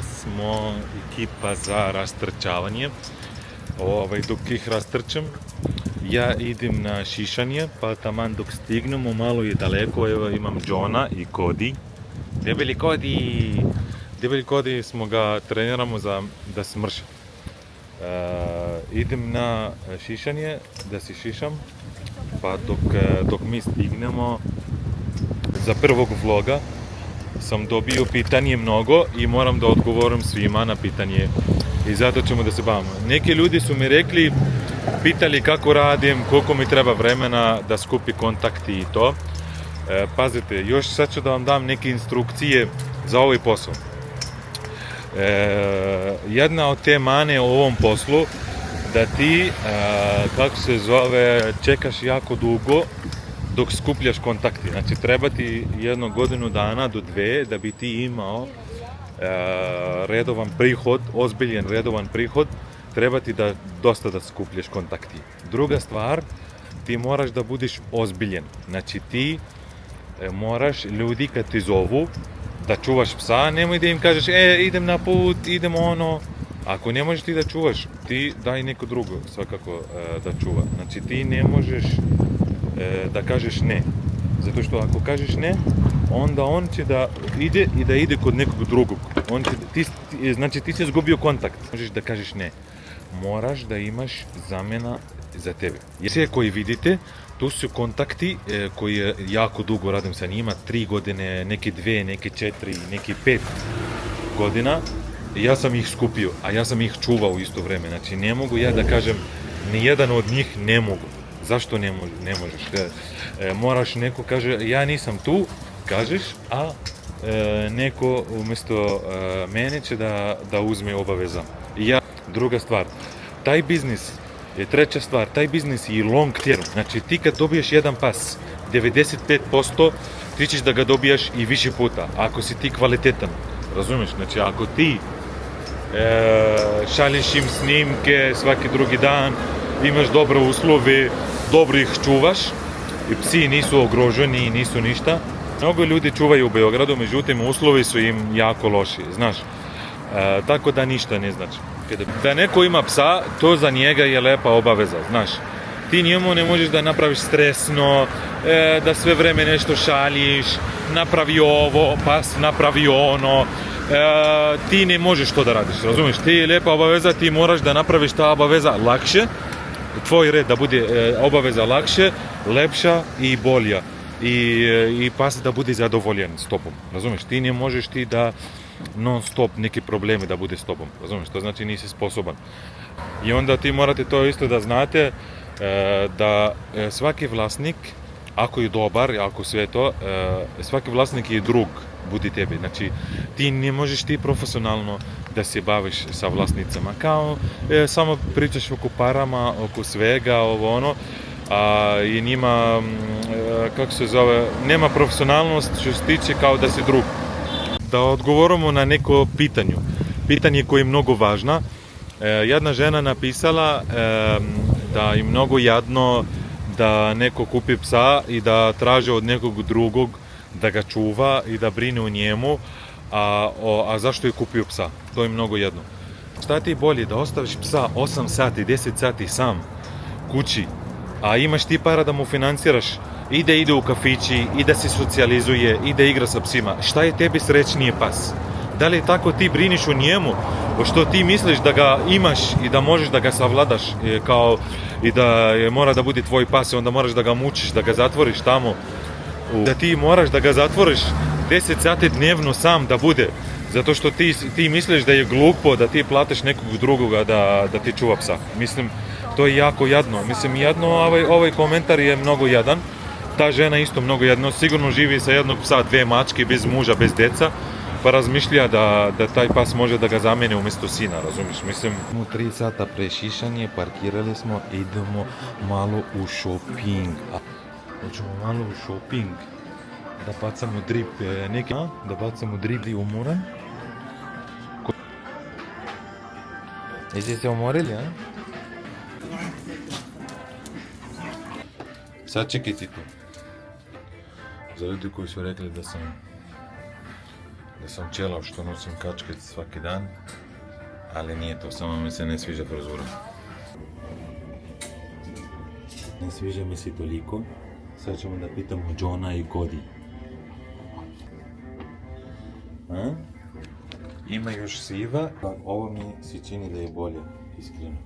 Smo ekipa za rastrčavanje. Dok ih rastrčam, ja idem na šišanje, pa taman dok stignemo, malo je daleko, evo imam Johna i Cody. Debeli Cody smo ga treniramo da smrša. Idem na šišanje, da si šišam, pa dok mi stignemo za prvog vloga sam dobio pitanje mnogo i moram da odgovorim svima na pitanje i zato ćemo da se bavimo. Neki ljudi su mi rekli, pitali kako radim, koliko mi treba vremena da skupi kontakti i to. Pazite, još sad ću da vam dam neke instrukcije za ovaj posao. Jedna od te mane u ovom poslu da ti, čekaš jako dugo dok skupljaš kontakti. Znači, treba ti jednu godinu dana do dve da bi ti imao redovan prihod, ozbiljen redovan prihod, treba ti dosta da skupljaš kontakti. Druga stvar, ti moraš da budiš ozbiljen. Znači, ti moraš, ljudi kad ti zovu da čuvaš psa, nemoj da im kažeš, idem na put, idem ono. Ako ne možeš ti da čuvaš, ti daj neko drugo svakako da čuva. Znači, ti ne možeš da kažeš ne. Zato što ako kažeš ne, onda on će da ide kod nekog drugog. Znači ti si izgubio kontakt. Možeš da kažeš ne. Moraš da imaš zamena za tebe. Sve koji vidite, tu su kontakti koji jako dugo radim sa njima, 3 godine, neki 2, neki 4, neki 5 godina. Ja sam ih skupio, a ja sam ih čuvao u isto vreme. Znači ne mogu ja da kažem, nijedan od njih ne mogu. Zašto ne možeš? Moraš, neko kaže, ja nisam tu, kažeš, a neko umjesto mene će da uzme obaveza. Druga stvar, taj biznis je treća stvar, taj biznis je long term. Znači ti kad dobiješ jedan pas, 95% ti ćeš da ga dobijaš i više puta, ako si ti kvalitetan. Razumiješ? Znači ako ti šalješ im snimke svaki drugi dan, imaš dobre uslove, dobro ih čuvaš i psi nisu ogroženi, nisu ništa. Mnogo ljudi čuvaju u Beogradu, međutim uslovi su im jako loši, znaš. Tako da ništa ne znači. Da neko ima psa, to za njega je lepa obaveza, znaš. Ti njemu ne možeš da napraviš stresno, da sve vreme nešto šaljiš, napravi ovo, pas napravi ono. Ti ne možeš to da radiš, razumiješ? Ti je lepa obaveza, ti moraš da napraviš ta obaveza lakše, tvoj red da bude obaveza lakše, lepša i bolja i pas da bude zadovoljan s tobom, razumiješ? Ti ne možeš ti da non stop neki problemi da bude s tobom, razumiješ? To znači nisi sposoban. I onda ti morate to isto da znate, da svaki vlasnik, ako je dobar, ako sve to, svaki vlasnik je drug budi tebi. Znači, ti ne možeš ti profesionalno da se baviš sa vlasnicama. Kao, samo pričaš oko parama, oko svega, ovo ono, i njima, nema profesionalnost što se tiče kao da si drug. Da odgovorimo na neko pitanje koje je mnogo važno. Jedna žena napisala da je mnogo jadno da neko kupi psa i da traži od nekog drugog da ga čuva i da brine o njemu, a zašto je kupio psa? To je mnogo jedno. Šta ti je bolje, da ostaviš psa 8 sati, 10 sati sam kući, a imaš ti para da mu financiraš i da ide u kafići, i da se socijalizuje, i da igra sa psima. Šta je tebi srećnije pas? Da li tako ti briniš o njemu, što ti misliš da ga imaš i da možeš da ga savladaš i da mora da bude tvoj pas i onda moraš da ga mučiš, da ga zatvoriš tamo, da ti moraš da ga zatvoriš 10 sati dnevno sam da bude, zato što ti misliš da je glupo da ti platiš nekog drugoga da ti čuva psa. Mislim, to je jako jadno. Mislim, ovaj komentar je mnogo jadan. Ta žena isto mnogo jadno. Sigurno živi sa jednog psa, 2 mačke, bez muža, bez deca, pa razmišlja da taj pas može da ga zamene umjesto sina, razumiš? Mislim, 3 sata pre šišanje, parkirali smo, idemo malo u shopping. Hoćemo malo u shopping, da bacamo drip, da bacamo drip i umoran. Jeste se umorili, a? Sad čekajte tu. Za ljudi koji su rekli da da sam ćelav što nosim kačke svaki dan, ali nije to, samo mi se ne sviđa frizura. Ne sviđa mi se toliko, sad ćemo da pitamo Johna i Cody. A? Ima još siva, ovo mi se čini da je bolje, iskreno.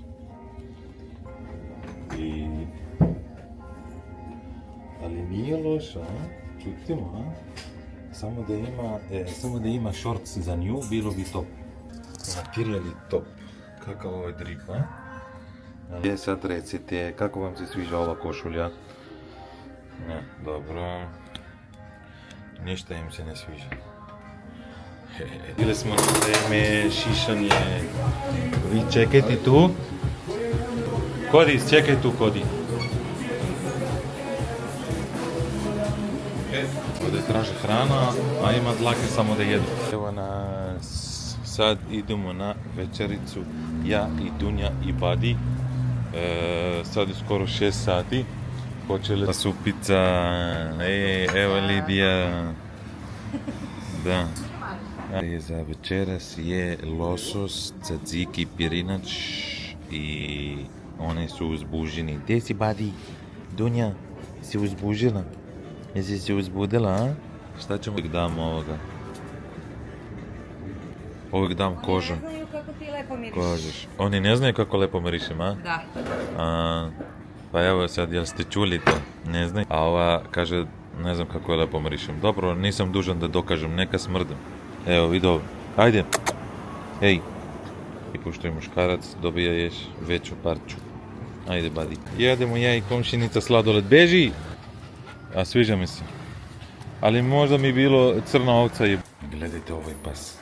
Ali nije loša, a? Čutimo, a? Samo da ima shorts za nju, bilo bi top. Materijal je top. Kakav ovo je drip, a? Sad recite, kako vam se sviđa ova košulja? Ne, dobro. Ništa im se ne sviđa. Bili smo na vreme, šišanje. Vi čekajte tu. Cody, čekaj tu, Cody. Ovdje traži hrana, a ima dlake samo da jedu. Evo nas, sad idemo na večericu, ja i Dunja i Badi. Sad je skoro 6 sati. Počeli su pizza, evo Lidija. Da. Za večeras je losos, tzatziki, pirinač i one su uzbuženi. Gdje si, Badi? Dunja, si uzbužila? Jesi se uzbudila, a? Šta ćemo? Uvijek dam ovoga. Uvijek dam kožu. Ne znaju kako ti lepo miriš. Kožeš. Oni ne znaju kako lepo mirišem, a? Da. Pa evo sad, jel ste čuli to? Ne znaju. A ova kaže, ne znam kako je lepo mirišem. Dobro, nisam dužan da dokažem, neka smrdem. Evo, vidi ovo. Ajde. Ej. I pošto je muškarac, dobija ješ veću parču. Ajde, Badi. Jedemo ja i komšinica sladoled. Beži! A sviđa mi se. Ali možda mi bilo crna ovca je... Gledajte ovaj pas.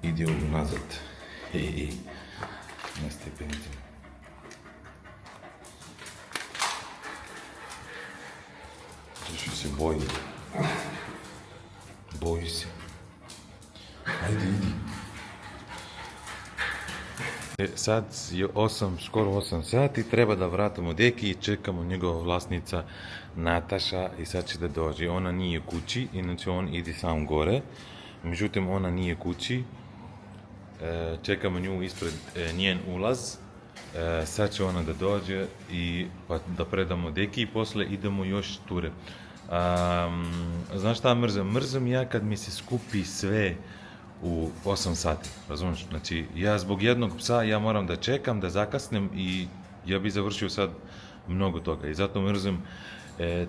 Ide nazad. Na stepenicama. Zašto se boji? Boji se. Ajde, idi. Sad je skoro 8 sati, treba da vratimo deki i čekamo njegova vlasnica Nataša i sad će da dođe. Ona nije kući, inače on ide sam gore, međutim ona nije kući, čekamo nju ispred njen ulaz, sad će ona da dođe i pa da predamo deki i posle idemo još ture. Znaš šta mrzim? Mrzim ja kad mi se skupi sve u 8 sati, razumiješ? Znači, ja zbog jednog psa ja moram da čekam, da zakasnem i ja bi završio sad mnogo toga. I zato mrzim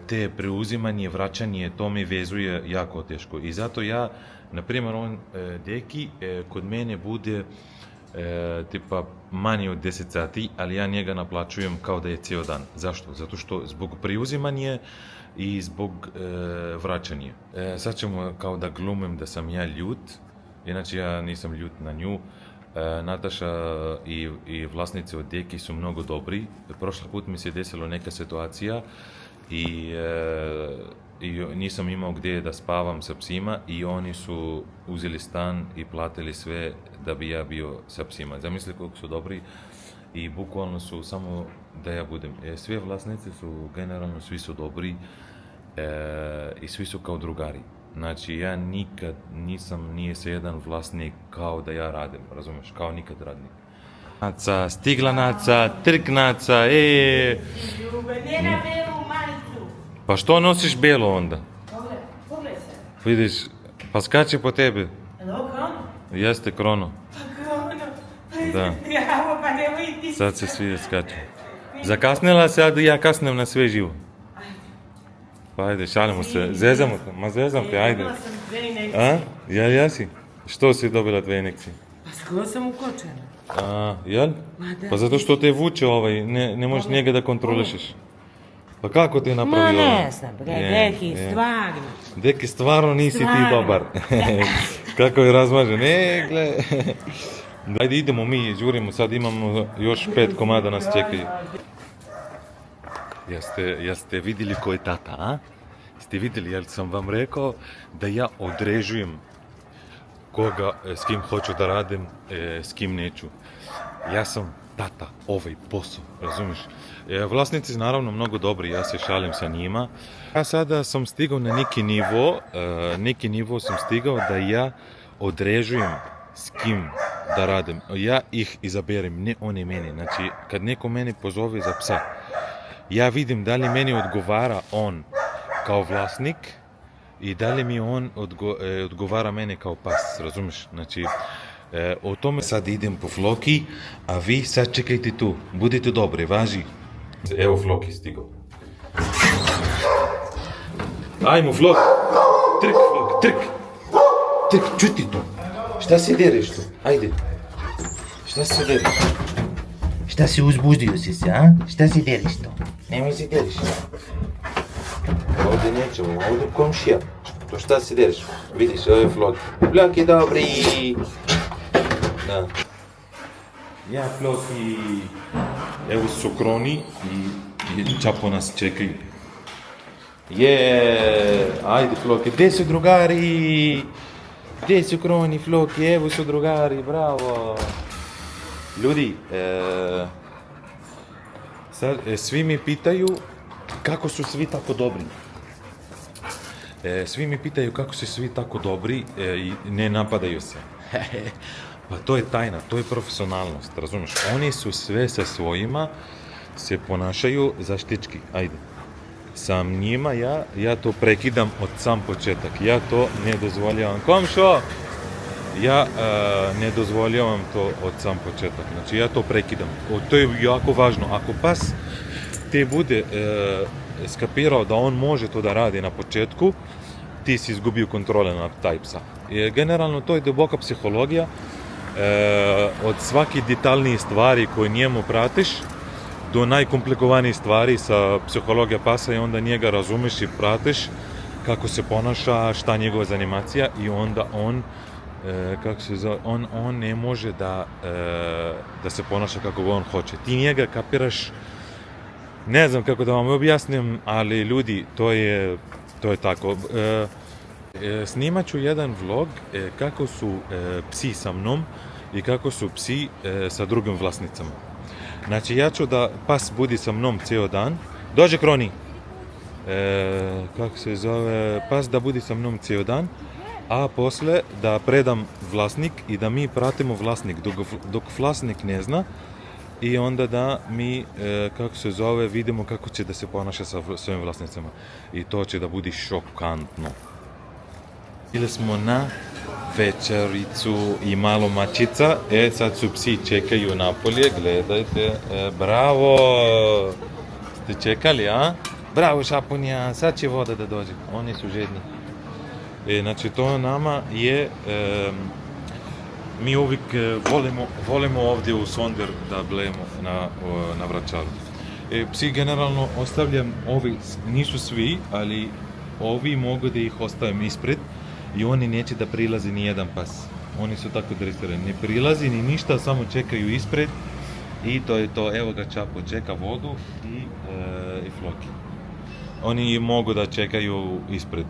te preuzimanje, vraćanje, to mi vezuje jako teško. I zato ja, na primjer, on deki kod mene bude tipa manje od 10 sati, ali ja njega naplaćujem kao da je cijel dan. Zašto? Zato što zbog preuzimanja i zbog vraćanja. Sad ćemo kao da glumim da sam ja ljut. Inače ja nisam ljut na nju. Nataša i vlasnici od deki su mnogo dobri. Prošli put mi se desilo neka situacija i nisam imao gdje da spavam sa psima i oni su uzeli stan i platili sve da bi ja bio sa psima. Zamisli koliko su dobri i bukvalno su samo da ja budem. Sve vlasnici su, generalno svi su dobri i svi su kao drugari. Znači, ja nikad nije se jedan vlasnik kao da ja radim, razumiješ, kao nikad radnik. Naca, stigla naca, trk naca, Nema belu majicu. Pa što nosiš belo onda? Pogledaj se. Vidiš, pa skače po tebi. Ovo krono? Jeste krono. Pa krono. Da. Ja, pa nemoj ti. Sad se svi skaču. Zakasnila se, a ja kasnem na sve živo. Pa ajde, šalimo se, zezamo te, ma zezam te, ajde. Dobila sam 2 injekcije. A? Ja si? Što si dobila 2 injekcije? Pa skoro sam ukočena. Jel? Da. Pa zato što te vuče ne možeš njega da kontrolišeš. Pa kako ti je Ma napravio? ne znam, Deki, stvarno. Deki, stvarno nisi ti Stvarno. dobar. Kako je razmažen, gle. Ajde, idemo mi, žurimo, sad imamo još 5 komada nas čekaju. Jeste vidjeli ko je tata, a? Ste vidjeli, jel sam vam rekao da ja odrežujem koga, s kim hoću da radim, s kim neću. Ja sam tata ovaj posao, razumiješ? Vlasnici naravno mnogo dobri, ja se šalim sa njima. Ja sada sam stigao na neki nivo sam stigao da ja određujem s kim da radim. Ja ih izaberem, ne oni meni. Znači, kad neko meni pozove za psa, ja vidim da li meni odgovara on kao vlasnik i da li mi on odgovara mene kao pas, razumiješ? Znači, o tome sad idem po Floki, a vi sad čekajte tu, budite dobri, važi. Evo Floki stigao. Ajmo Flok, trk Flok, trk, čuti to. Šta se dereš tu? Ajde. Šta se dereš? Šta si uzbudio si se, a? Šta si deliš to? Nemoj se deriš. Ovdje nećemo, ovdje komšija. To šta se deriš? Vidiš, ovo je Flok. Flok je dobri. Da. Ja, Flok i... Evo su kroni i Čapo nas čekaju. Ajde Flok, gdje su drugari? Gdje su kroni, Flok, evo su drugari, bravo. Ljudi, sad, svi mi pitaju kako su svi tako dobri. Svi mi pitaju kako su svi tako dobri i ne napadaju se. Pa to je tajna, to je profesionalnost, razumiješ? Oni su sve sa svojima se ponašaju zaštički, ajde. Sam njima, ja to prekidam od sam početak, ja to ne dozvoljavam. Komšo! Ja ne dozvoljavam to od sam početak, znači ja to prekidam. To je jako važno. Ako pas te bude skapirao da on može to da radi na početku, ti si izgubio kontrole nad taj psa. Generalno to je duboka psihologija. Od svake detaljnije stvari koje njemu pratiš do najkomplikovanijih stvari sa psihologija pasa i onda njega razumeš i pratiš kako se ponaša, šta njegova zanimacija i onda on on ne može da se ponaša kako on hoće. Ti njega kapiraš, ne znam kako da vam objasnim, ali ljudi, to je tako. Snimat ću jedan vlog kako su psi sa mnom i kako su psi sa drugim vlasnicama. Znači, ja ću da pas budi sa mnom cijel dan. Dođe Kroni! Kako se zove? Pas da budi sa mnom cijel dan, a posle da predam vlasnik i da mi pratimo vlasnik dok vlasnik ne zna i onda da mi, kako se zove, vidimo kako će da se ponaša sa svojim vlasnicama. I to će da budi šokantno. Bili smo na večericu i malo mačica, sad su psi čekaju napolje, gledajte, bravo, ste čekali, a? Bravo Šapunja, sad će voda da dođe, oni su žedni. Znači to nama je, mi uvijek volimo ovdje u Sonder da blejemo na Vračaru. Psi generalno ostavljam, ovi nisu svi, ali ovi mogu da ih ostavim ispred i oni neće da prilazi ni jedan pas. Oni su tako dresirani, ne prilazi ni ništa, samo čekaju ispred i to je to. Evo ga Čapo, čeka vodu i Floki. Oni mogu da čekaju ispred,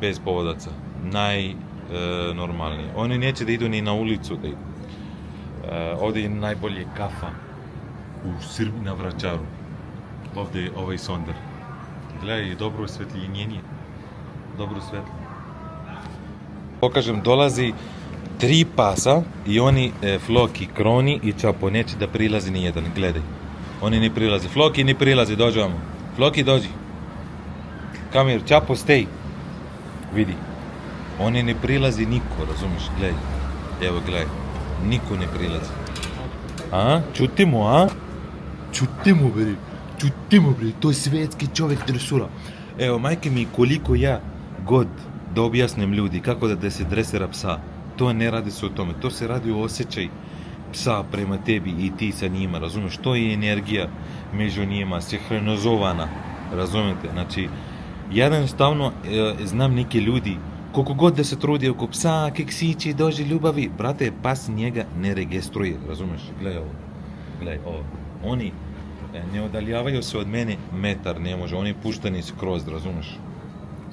bez povodaca, najnormalnije. Oni neće da idu ni na ulicu da idu. Ovdje je najbolje kafa u Srbiji na Vračaru. Ovdje je ovaj Sonder. Gledaj, dobro osvetljenje. Dobro svetlo. Pokažem, dolazi 3 pasa i oni, Floki, Kroni i Čapo, neće da prilazi ni jedan. Gledaj, oni ne prilazi. Floki ne prilazi, dođi vamo. Floki, dođi. Come here, Čapo, stay. Vidi, oni ne prilazi niko, razumiješ, gledaj. Evo, gledaj, niko ne prilazi. A, čutimo, a? Čutimo, bre, to je svetski čovjek dresura. Evo, majke mi, koliko ja god da objasnim ljudi kako da se dresira psa, to ne radi se o tome, to se radi o osjećaj psa prema tebi i ti sa njima, razumiješ, to je energija među njima, sinhronizovana, razumijete, znači, jednostavno znam neki ljudi, koliko god da se trudi oko psa, keksići, dođe ljubavi, brate, pas njega ne registruje, razumiješ, gledaj ovo, oni ne odaljavaju se od mene metar, ne može, oni puštani skroz, razumiješ,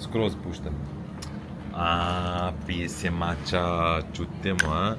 skroz puštani. Pije se mača, čutimo, a?